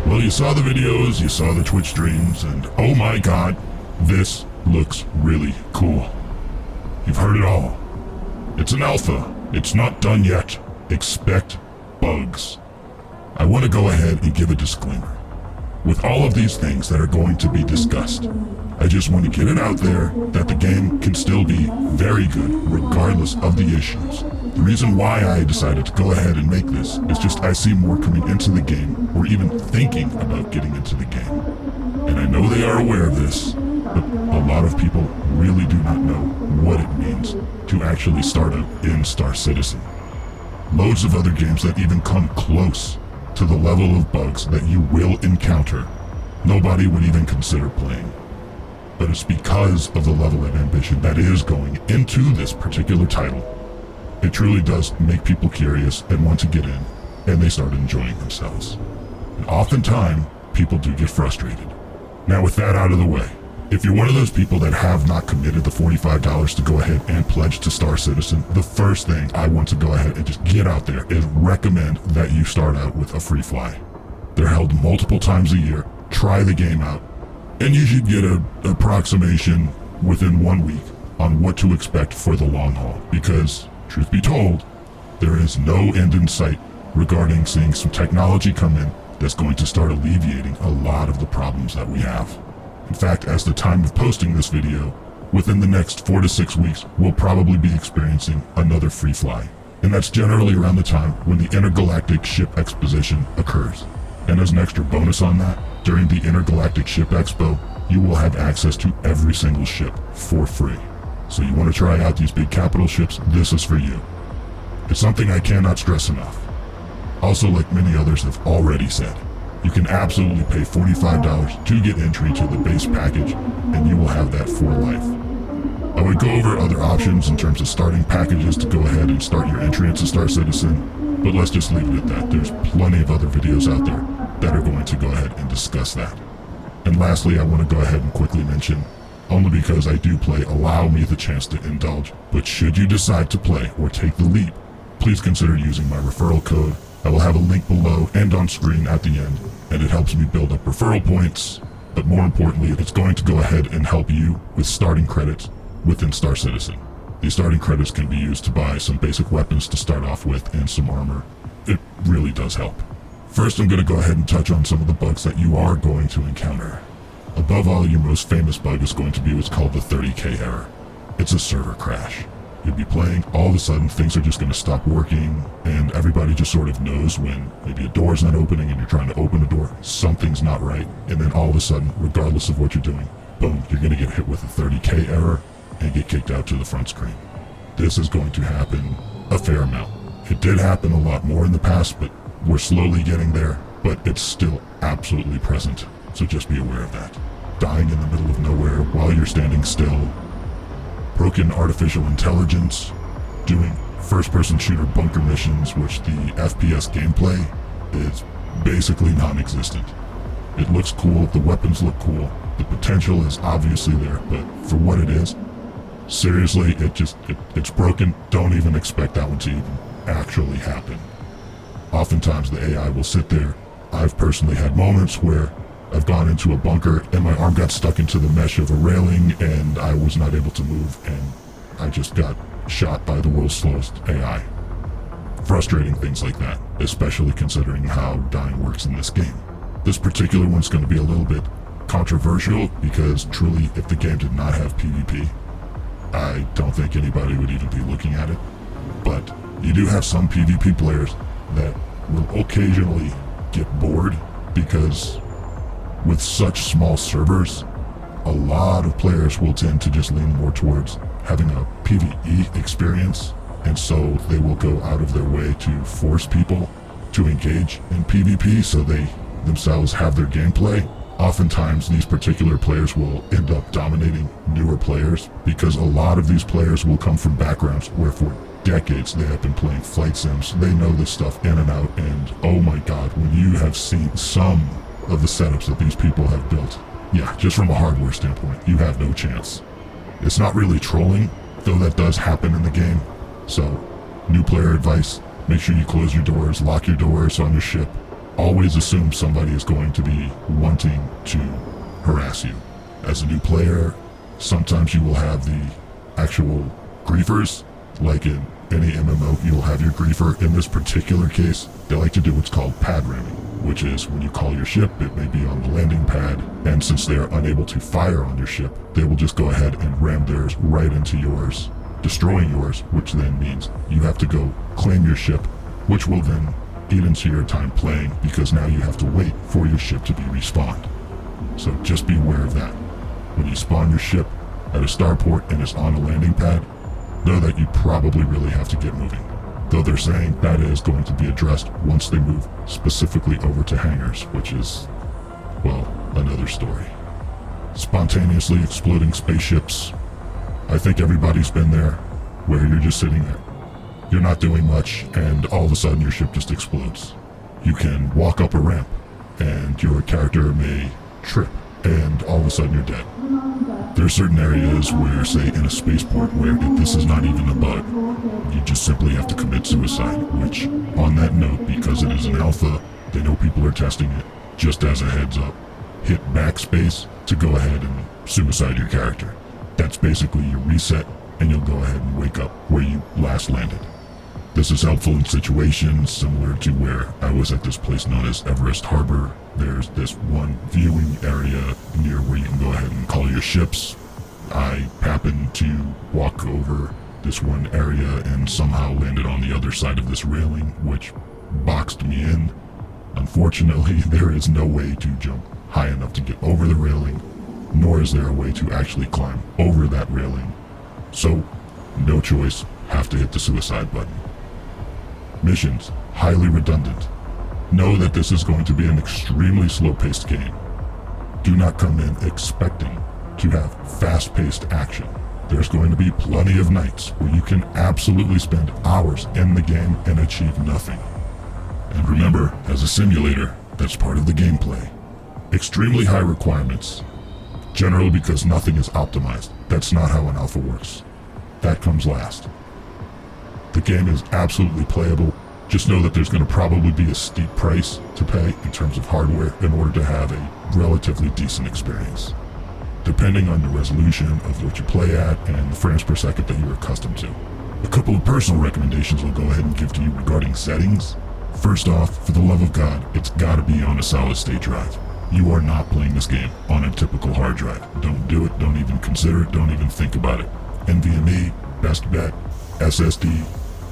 Well, you saw the videos, you saw the Twitch streams, and oh my god, this looks really cool. You've heard it all. It's an alpha. It's not done yet. Expect bugs. I want to go ahead and give a disclaimer. With all of these things that are going to be discussed, I just want to get it out there that the game can still be very good regardless of the issues. The reason why I decided to go ahead and make this is just I see more coming into the game or even thinking about getting into the game. And I know they are aware of this, but a lot of people really do not know what it means to actually start out in Star Citizen. Loads of other games that even come close to the level of bugs that you will encounter, nobody would even consider playing. But it's because of the level of ambition that is going into this particular title. It truly does make people curious and want to get in, and they start enjoying themselves. And oftentimes, people do get frustrated. Now with that out of the way, if you're one of those people that have not committed the $45 to go ahead and pledge to Star Citizen, the first thing I want to go ahead and just get out there is recommend that you start out with a free fly. They're held multiple times a year. Try the game out, and you should get an approximation within 1 week on what to expect for the long haul, because truth be told, there is no end in sight regarding seeing some technology come in that's going to start alleviating a lot of the problems that we have. In fact, as the time of posting this video, within the next 4 to 6 weeks, we'll probably be experiencing another free fly. And that's generally around the time when the Intergalactic Ship Exposition occurs. And as an extra bonus on that, during the Intergalactic Ship Expo, you will have access to every single ship for free. So you want to try out these big capital ships, this is for you. It's something I cannot stress enough. Also, like many others have already said, you can absolutely pay $45 to get entry to the base package, and you will have that for life. I would go over other options in terms of starting packages to go ahead and start your entry into Star Citizen, but let's just leave it at that. There's plenty of other videos out there that are going to go ahead and discuss that. And lastly, I want to go ahead and quickly mention, only because I do play, allow me the chance to indulge, but should you decide to play or take the leap, please consider using my referral code. I will have a link below and on screen at the end, and it helps me build up referral points, but more importantly, it's going to go ahead and help you with starting credits within Star Citizen. These starting credits can be used to buy some basic weapons to start off with and some armor. It really does help. First, I'm going to go ahead and touch on some of the bugs that you are going to encounter. Above all, your most famous bug is going to be what's called the 30K error. It's a server crash. You'll be playing, all of a sudden things are just going to stop working, and everybody just sort of knows when maybe a door's not opening and you're trying to open a door, something's not right, and then all of a sudden, regardless of what you're doing, boom, you're going to get hit with a 30K error and get kicked out to the front screen. This is going to happen a fair amount. It did happen a lot more in the past, but we're slowly getting there, but it's still absolutely present, so just be aware of that. Dying in the middle of nowhere while you're standing still, broken artificial intelligence, doing first-person shooter bunker missions, which the FPS gameplay is basically non-existent. It looks cool, the weapons look cool, the potential is obviously there, but for what it is, seriously, it's broken. Don't even expect that one to even actually happen. Oftentimes the AI will sit there. I've personally had moments where I've gone into a bunker and my arm got stuck into the mesh of a railing and I was not able to move, and I just got shot by the world's slowest AI. Frustrating things like that, especially considering how dying works in this game. This particular one's going to be a little bit controversial because truly, if the game did not have PvP, I don't think anybody would even be looking at it. But you do have some PvP players that will occasionally get bored because with such small servers, a lot of players will tend to just lean more towards having a PvE experience, and so they will go out of their way to force people to engage in PvP so they themselves have their gameplay. Oftentimes these particular players will end up dominating newer players because a lot of these players will come from backgrounds where for decades they have been playing flight sims. They know this stuff in and out, and oh my god, when you have seen some of the setups that these people have built, yeah, just from a hardware standpoint, you have no chance. It's not really trolling, though that does happen in the game, so New player advice, make sure you close your doors, lock your doors on your ship. Always assume somebody is going to be wanting to harass you. As a new player, sometimes you will have the actual griefers, like in any MMO, you'll have your griefer. In this particular case, they like to do what's called pad ramming, which is when you call your ship, it may be on the landing pad, and since they are unable to fire on your ship, they will just go ahead and ram theirs right into yours, destroying yours, which then means you have to go claim your ship, which will then eat into your time playing, because now you have to wait for your ship to be respawned. So just be aware of that. When you spawn your ship at a starport and it's on a landing pad, know that you probably really have to get moving. Though they're saying that is going to be addressed once they move specifically over to hangars, which is, well, another story. Spontaneously exploding spaceships. I think everybody's been there, where you're just sitting there. You're not doing much, and all of a sudden your ship just explodes. You can walk up a ramp, and your character may trip, and all of a sudden you're dead. There are certain areas where, say in a spaceport, where this is not even a bug, you just simply have to commit suicide, which, on that note, because it is an alpha, they know people are testing it, just as a heads up, hit backspace to go ahead and suicide your character. That's basically your reset, and you'll go ahead and wake up where you last landed. This is helpful in situations similar to where I was at this place known as Everest Harbor. There's this one viewing area near where you can go ahead and call your ships. I happened to walk over this one area and somehow landed on the other side of this railing, which boxed me in. Unfortunately, there is no way to jump high enough to get over the railing, nor is there a way to actually climb over that railing. So, no choice, have to hit the suicide button. Missions, highly redundant. Know that this is going to be an extremely slow-paced game. Do not come in expecting to have fast-paced action. There's going to be plenty of nights where you can absolutely spend hours in the game and achieve nothing. And remember, as a simulator, that's part of the gameplay. Extremely high requirements, generally because nothing is optimized. That's not how an alpha works. That comes last. The game is absolutely playable. Just know that there's going to probably be a steep price to pay in terms of hardware in order to have a relatively decent experience, depending on the resolution of what you play at and the frames per second that you're accustomed to. A couple of personal recommendations I'll go ahead and give to you regarding settings. First off, for the love of God, it's got to be on a solid state drive. You are not playing this game on a typical hard drive. Don't do it, don't even consider it, don't even think about it. NVMe, best bet. SSD,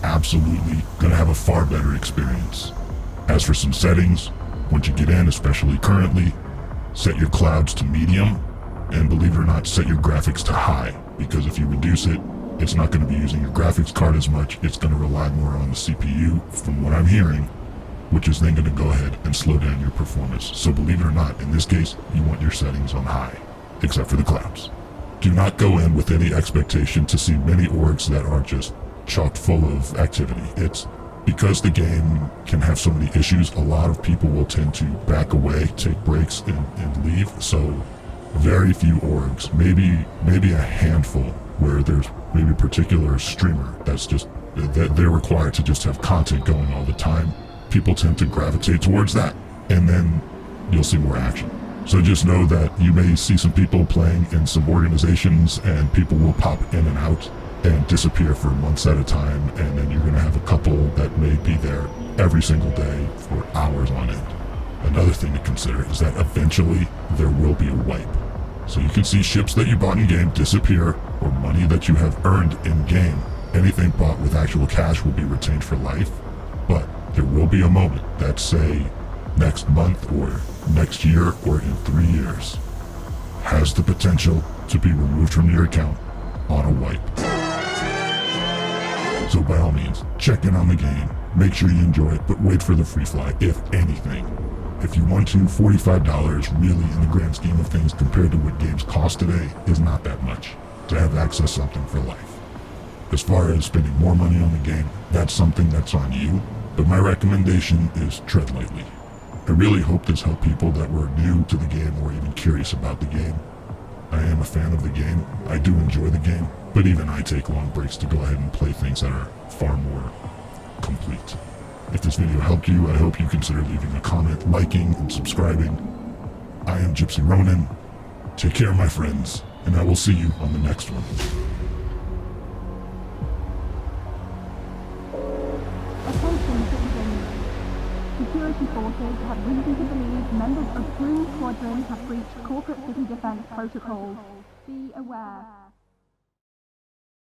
absolutely gonna have a far better experience. As for some settings, once you get in, especially currently, set your clouds to medium, and believe it or not, set your graphics to high, because if you reduce it, it's not going to be using your graphics card as much. It's going to rely more on the CPU, from what I'm hearing, which is then going to go ahead and slow down your performance. So believe it or not, in this case, you want your settings on high, except for the clouds. Do not go in with any expectation to see many orgs that are just chock full of activity. It's because the game can have so many issues, a lot of people will tend to back away, take breaks, and leave. So very few orgs, maybe a handful where there's maybe a particular streamer that's just, that they're required to just have content going all the time. People tend to gravitate towards that, and then you'll see more action. So just know that you may see some people playing in some organizations, and people will pop in and out and disappear for months at a time, and then you're going to have a couple that may be there every single day for hours on end. Another thing to consider is that eventually there will be a wipe. So you can see ships that you bought in game disappear, or money that you have earned in game. Anything bought with actual cash will be retained for life, but there will be a moment that, say, next month or next year or in 3 years, has the potential to be removed from your account on a wipe. So by all means, check in on the game, make sure you enjoy it, but wait for the free fly, if anything. If you want to, $45 really in the grand scheme of things compared to what games cost today is not that much to have access to something for life. As far as spending more money on the game, that's something that's on you, but my recommendation is tread lightly. I really hope this helped people that were new to the game or even curious about the game. I am a fan of the game. I do enjoy the game, but even I take long breaks to go ahead and play things that are far more complete. If this video helped you, I hope you consider leaving a comment, liking, and subscribing. I am Gypsy Ronin. Take care, my friends, and I will see you on the next one. Attention citizens. Security forces have reason to believe members of Squadron have breached corporate city defense protocols. Be aware.